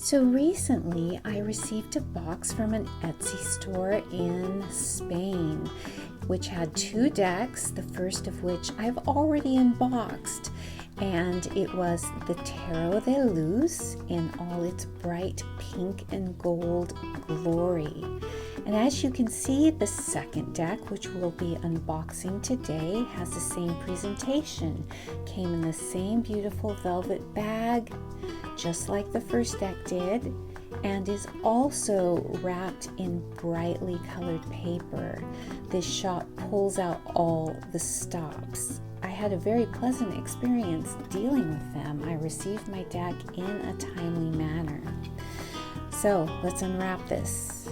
So recently I received a box from an Etsy store in Spain, which had 2 decks, the first of which I've already unboxed. And it was the Tarot de Luz in all its bright pink and gold glory. And as you can see, the second deck, which we'll be unboxing today, has the same presentation. Came in the same beautiful velvet bag, just like the first deck did, and is also wrapped in brightly colored paper. This shop pulls out all the stops. I had a very pleasant experience dealing with them. I received my deck in a timely manner. So let's unwrap this.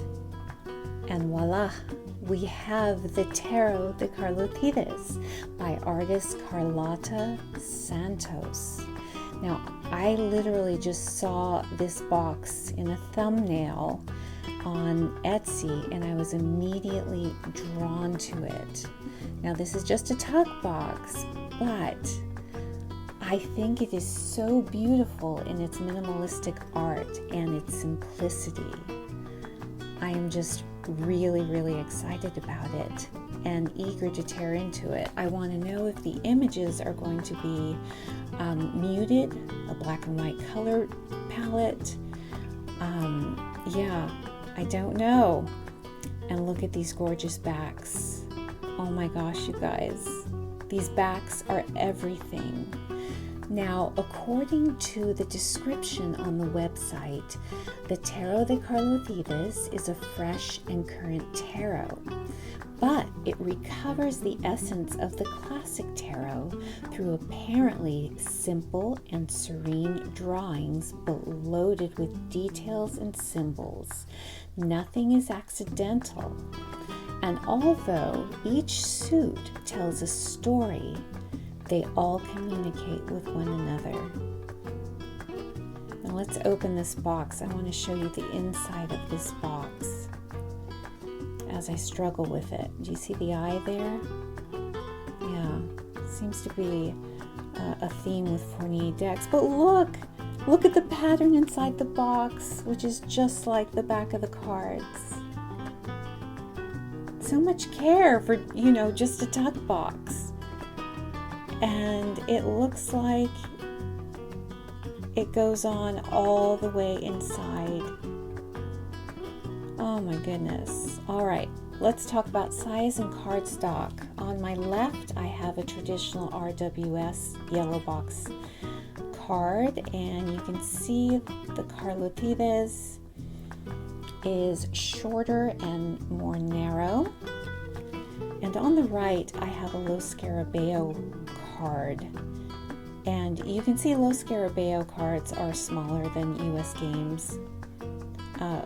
And voila, we have the Tarot de Carlotydes by artist Carlota Santos. Now, I literally just saw this box in a thumbnail on Etsy and I was immediately drawn to it. Now, this is just a tug box, but I think it is so beautiful in its minimalistic art and its simplicity. I am just really excited about it and eager to tear into it. I want to know if the images are going to be muted, a black and white color palette. Yeah, I don't know. And look at these gorgeous backs. Oh my gosh, you guys. These backs are everything. Now, according to the description on the website, the Tarot de Carlotydes is a fresh and current tarot, but it recovers the essence of the classic tarot through apparently simple and serene drawings, but loaded with details and symbols. Nothing is accidental, and although each suit tells a story, they all communicate with one another. Now let's open this box. I want to show you the inside of this box as I struggle with it. Do you see the eye there? Yeah, seems to be a theme with Fournier decks. But look at the pattern inside the box, which is just like the back of the cards. So much care for, just a tug box. And it looks like it goes on all the way inside. Oh my goodness. All right, let's talk about size and cardstock. On my left, I have a traditional RWS yellow box card, and you can see the Carlotydes is shorter and more narrow. And on the right, I have a Los Scarabeo card. And you can see Los Scarabeo cards are smaller than US Games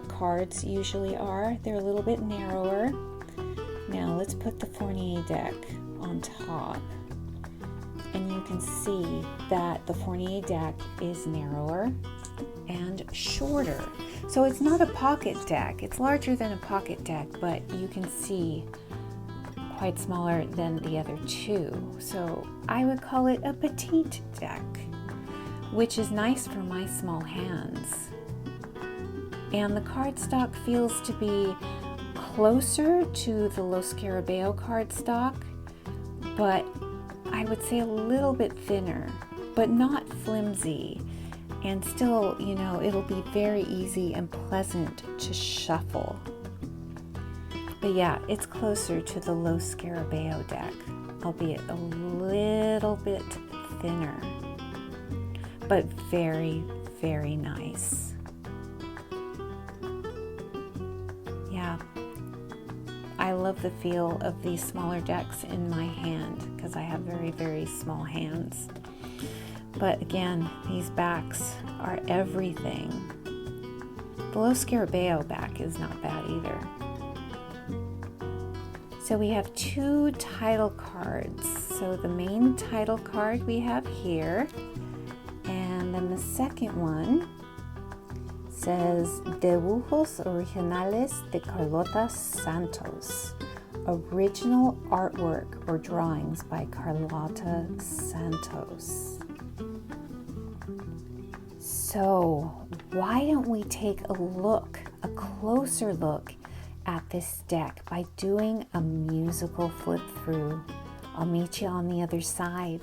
cards usually are. They're a little bit narrower. Now let's put the Fournier deck on top. And you can see that the Fournier deck is narrower and shorter. So it's not a pocket deck. It's larger than a pocket deck, but you can see quite smaller than the other two. So I would call it a petite deck, which is nice for my small hands. And the cardstock feels to be closer to the Los Scarabeo cardstock, but I would say a little bit thinner, but not flimsy. And still, it'll be very easy and pleasant to shuffle. But yeah, it's closer to the Los Scarabeo deck, albeit a little bit thinner, but very nice. Yeah, I love the feel of these smaller decks in my hand because I have very small hands. But again, these backs are everything. The Los Scarabeo back is not bad either. So we have 2 title cards. So the main title card we have here, and then the second one says Dibujos Originales de Carlota Santos. Original artwork or drawings by Carlota Santos. So why don't we take a look, a closer look at this deck by doing a musical flip through. I'll meet you on the other side.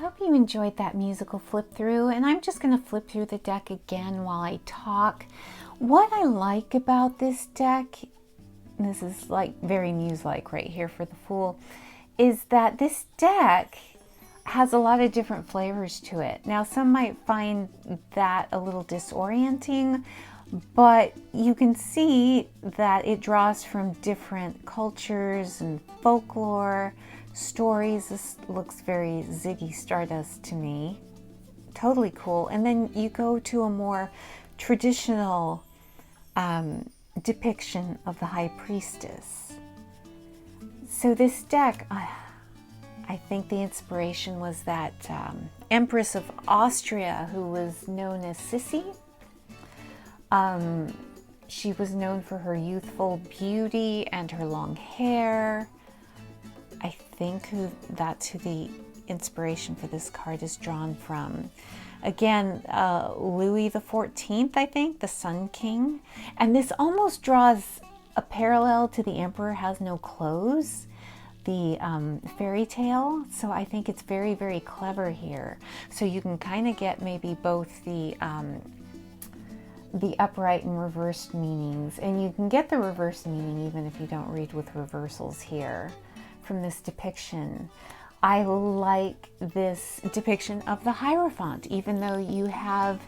hope you enjoyed that musical flip through, and I'm just going to flip through the deck again while I talk. What I like about this deck, and this is like very muse-like right here for the Fool, is that this deck has a lot of different flavors to it. Now, some might find that a little disorienting, but you can see that it draws from different cultures and folklore, stories. This looks very Ziggy Stardust to me. Totally cool. And then you go to a more traditional depiction of the High Priestess. So this deck, I think the inspiration was that Empress of Austria, who was known as Sissy. She was known for her youthful beauty and her long hair. I think that's who the inspiration for this card is drawn from. Again, Louis XIV, I think, the Sun King. And this almost draws a parallel to The Emperor Has No Clothes, the fairy tale. So I think it's very, very clever here. So you can kind of get maybe both the upright and reversed meanings. And you can get the reversed meaning even if you don't read with reversals here from this depiction. I like this depiction of the Hierophant, even though you have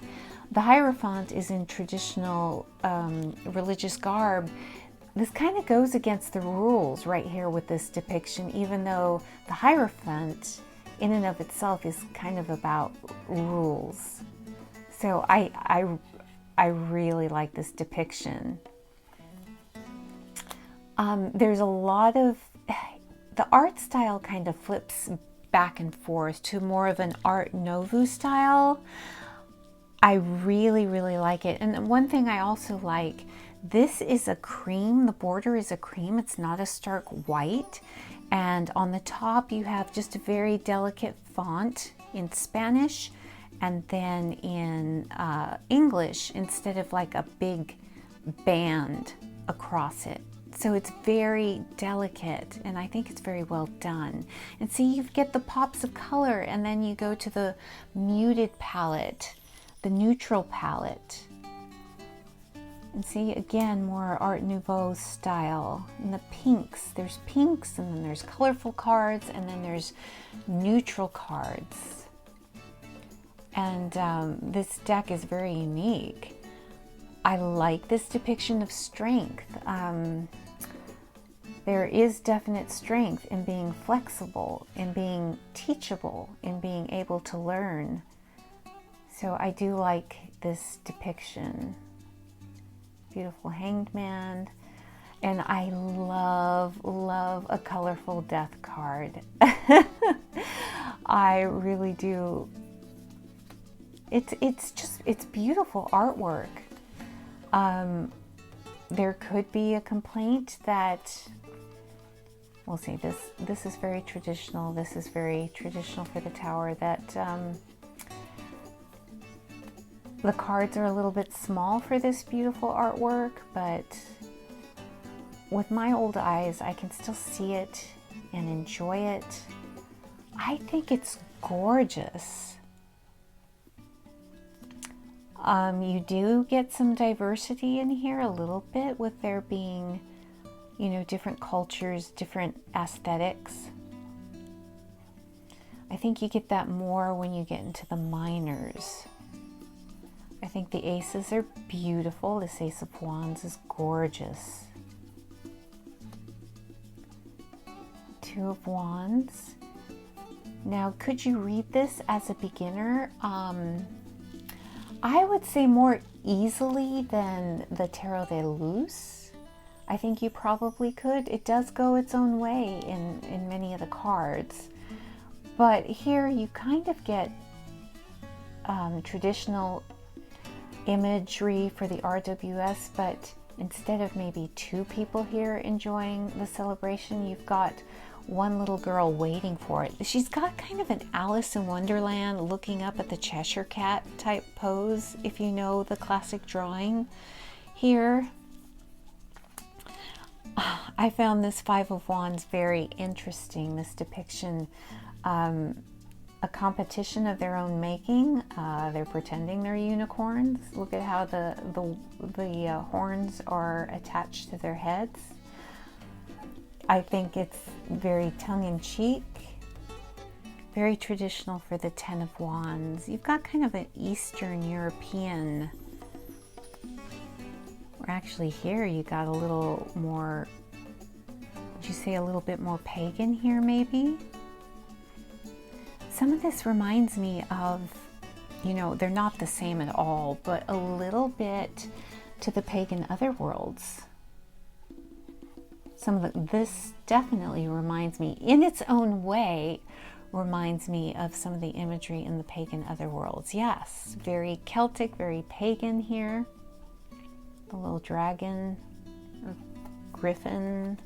the Hierophant is in traditional religious garb. This kind of goes against the rules right here with this depiction, even though the Hierophant in and of itself is kind of about rules. So I really like this depiction. There's a lot of, the art style kind of flips back and forth to more of an Art Nouveau style. I really, really like it. And one thing I also like, this is a cream. The border is a cream. It's not a stark white. And on the top, you have just a very delicate font in Spanish and then in English instead of like a big band across it. So it's very delicate, and I think it's very well done. And see, you get the pops of color, and then you go to the muted palette, the neutral palette. And see, again, more Art Nouveau style. And the pinks, there's pinks, and then there's colorful cards, and then there's neutral cards. And this deck is very unique. I like this depiction of strength. There is definite strength in being flexible, in being teachable, in being able to learn. So I do like this depiction. Beautiful Hanged Man. And I love, love a colorful death card. I really do. It's beautiful artwork. There could be a complaint that, we'll see, this is very traditional. This is very traditional for the Tower, that the cards are a little bit small for this beautiful artwork, but with my old eyes, I can still see it and enjoy it. I think it's gorgeous. You do get some diversity in here a little bit with there being, you know, different cultures, different aesthetics. I think you get that more when you get into the minors. I think the aces are beautiful. This Ace of Wands is gorgeous. Two of Wands. Now, could you read this as a beginner? I would say more easily than the Tarot de Luz. I think you probably could. It does go its own way in many of the cards. But here you kind of get traditional imagery for the RWS, but instead of maybe two people here enjoying the celebration, you've got one little girl waiting for it. She's got kind of an Alice in Wonderland looking up at the Cheshire Cat type pose, if you know the classic drawing here. I found this Five of Wands very interesting, this depiction. a competition of their own making. They're pretending they're unicorns. Look at how the horns are attached to their heads. I think it's very tongue-in-cheek, very traditional for the Ten of Wands. You've got kind of an Eastern European, or actually here you got a little more, would you say a little bit more pagan here maybe? Some of this reminds me of, you know, they're not the same at all, but a little bit to the pagan otherworlds. This definitely reminds me, in its own way, reminds me of some of the imagery in the pagan otherworlds. Yes, very Celtic, very pagan here. The little dragon or griffin.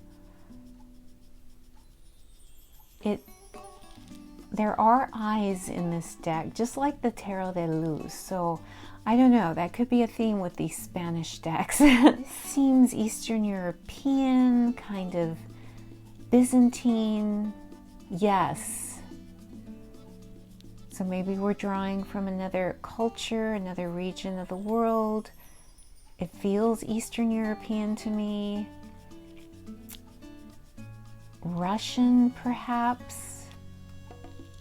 There are eyes in this deck, just like the Tarot de Luz. So I don't know, that could be a theme with these Spanish decks. It seems Eastern European, kind of Byzantine. Yes. So maybe we're drawing from another culture, another region of the world. It feels Eastern European to me. Russian, perhaps.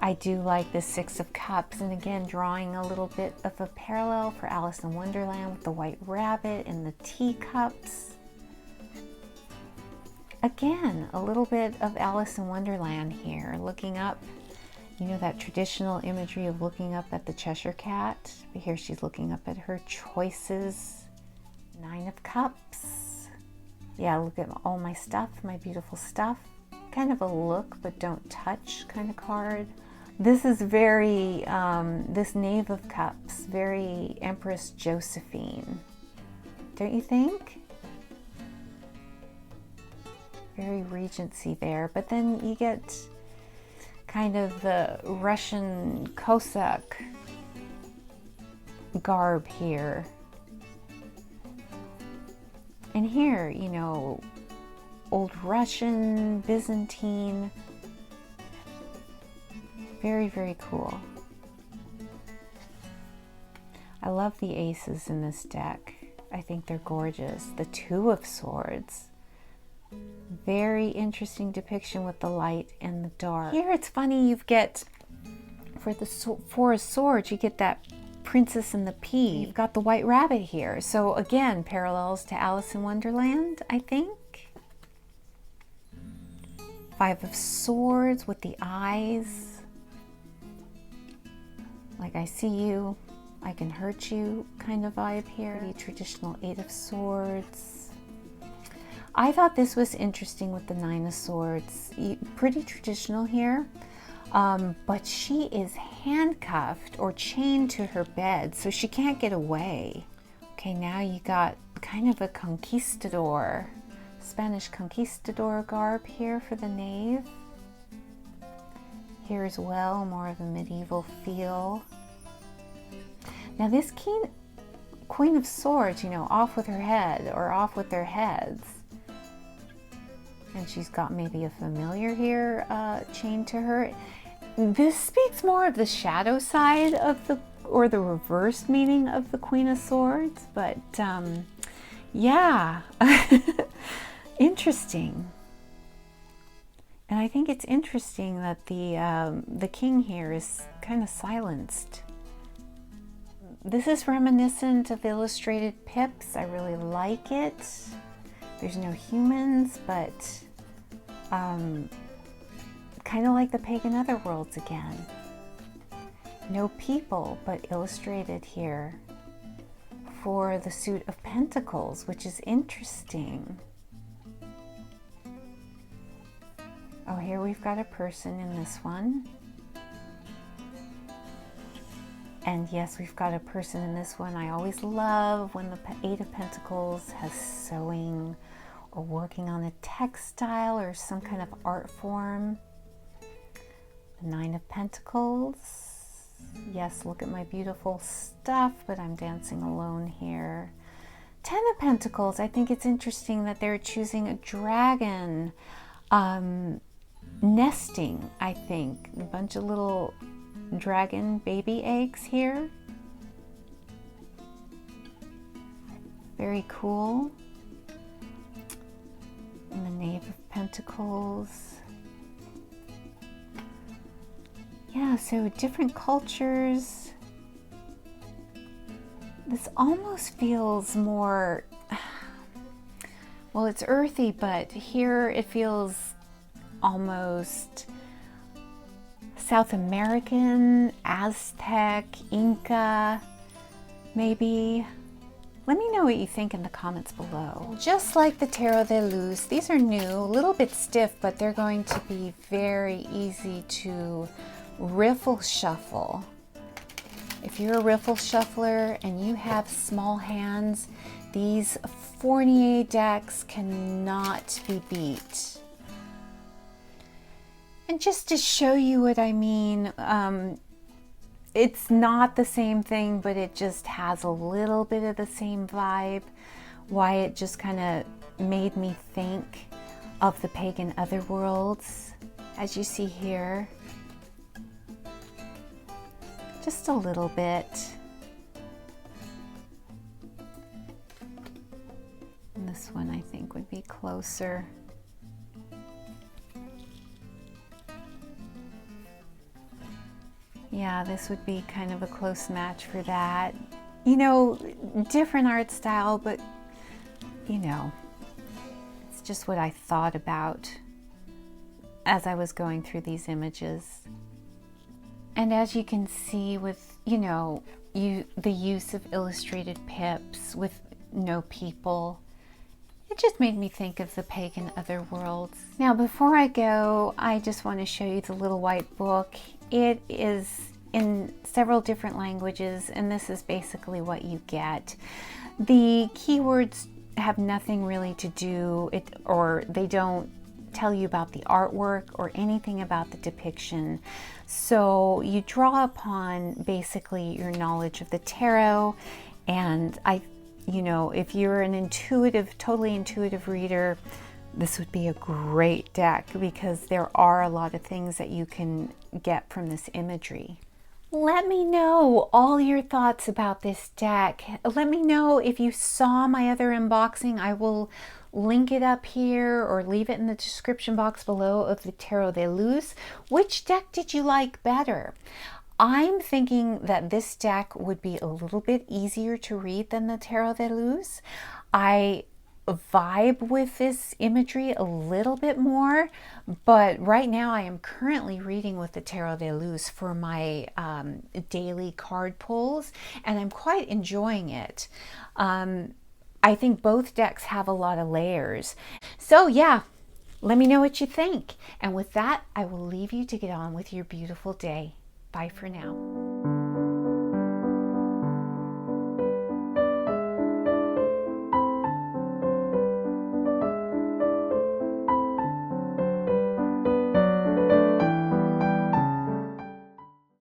I do like the Six of Cups, and again, drawing a little bit of a parallel for Alice in Wonderland with the white rabbit and the teacups. Again, a little bit of Alice in Wonderland here, looking up, you know, that traditional imagery of looking up at the Cheshire Cat. But here she's looking up at her choices. Nine of Cups. Yeah, look at all my stuff, my beautiful stuff. Kind of a look but don't touch kind of card. This is very, this Knave of Cups, very Empress Josephine, don't you think? Very Regency there, but then you get kind of the Russian Cossack garb here. And here, you know, Old Russian, Byzantine. Very, very cool. I love the aces in this deck. I think they're gorgeous. The Two of Swords. Very interesting depiction with the light and the dark. Here it's funny, you get, for the Four of Swords, you get that Princess and the Pea. You've got the white rabbit here. So again, parallels to Alice in Wonderland, I think. Five of Swords with the eyes. Like, I see you, I can hurt you kind of vibe here. The traditional Eight of Swords. I thought this was interesting with the Nine of Swords. Pretty traditional here. But she is handcuffed or chained to her bed, so she can't get away. Okay, now you got kind of a conquistador, Spanish conquistador garb here for the Knave. Here as well, more of a medieval feel. Now this Queen of Swords, you know, off with her head or off with their heads. And she's got maybe a familiar here chained to her. This speaks more of the shadow side of the, or the reverse meaning of the Queen of Swords, but yeah, interesting. And I think it's interesting that the king here is kind of silenced. This is reminiscent of illustrated pips. I really like it. There's no humans, but kind of like the pagan otherworlds again. No people, but illustrated here for the suit of pentacles, which is interesting. Oh, here we've got a person in this one. And yes, we've got a person in this one. I always love when the Eight of Pentacles has sewing or working on a textile or some kind of art form. The Nine of Pentacles. Yes, look at my beautiful stuff, but I'm dancing alone here. Ten of Pentacles. I think it's interesting that they're choosing a dragon. Nesting, I think. A bunch of little dragon baby eggs here. Very cool. And the Knave of Pentacles. Yeah, so different cultures. This almost feels more, well, it's earthy, but here it feels almost South American, Aztec, Inca, maybe. Let me know what you think in the comments below. Just like the Tarot de Luz, these are new, a little bit stiff, but they're going to be very easy to riffle shuffle. If you're a riffle shuffler and you have small hands, these Fournier decks cannot be beat. And just to show you what I mean, it's not the same thing, but it just has a little bit of the same vibe. Why it just kind of made me think of the pagan otherworlds, as you see here. Just a little bit. And this one I think would be closer. Yeah, this would be kind of a close match for that. You know, different art style, but you know, it's just what I thought about as I was going through these images. And as you can see with, you know, the use of illustrated pips with no people, it just made me think of the pagan otherworlds. Now, before I go, I just want to show you the little white book. It is in several different languages, and this is basically what you get. The keywords have nothing really to do, or they don't tell you about the artwork or anything about the depiction. So you draw upon basically your knowledge of the tarot, and you know, if you're an intuitive, totally intuitive reader, this would be a great deck because there are a lot of things that you can get from this imagery. Let me know all your thoughts about this deck. Let me know if you saw my other unboxing. I will link it up here or leave it in the description box below of the Tarot de Luz. Which deck did you like better? I'm thinking that this deck would be a little bit easier to read than the Tarot de Luz. I vibe with this imagery a little bit more, but right now I am currently reading with the Tarot de Luz for my daily card pulls, and I'm quite enjoying it. I think both decks have a lot of layers. So yeah, let me know what you think. And with that, I will leave you to get on with your beautiful day. Bye for now.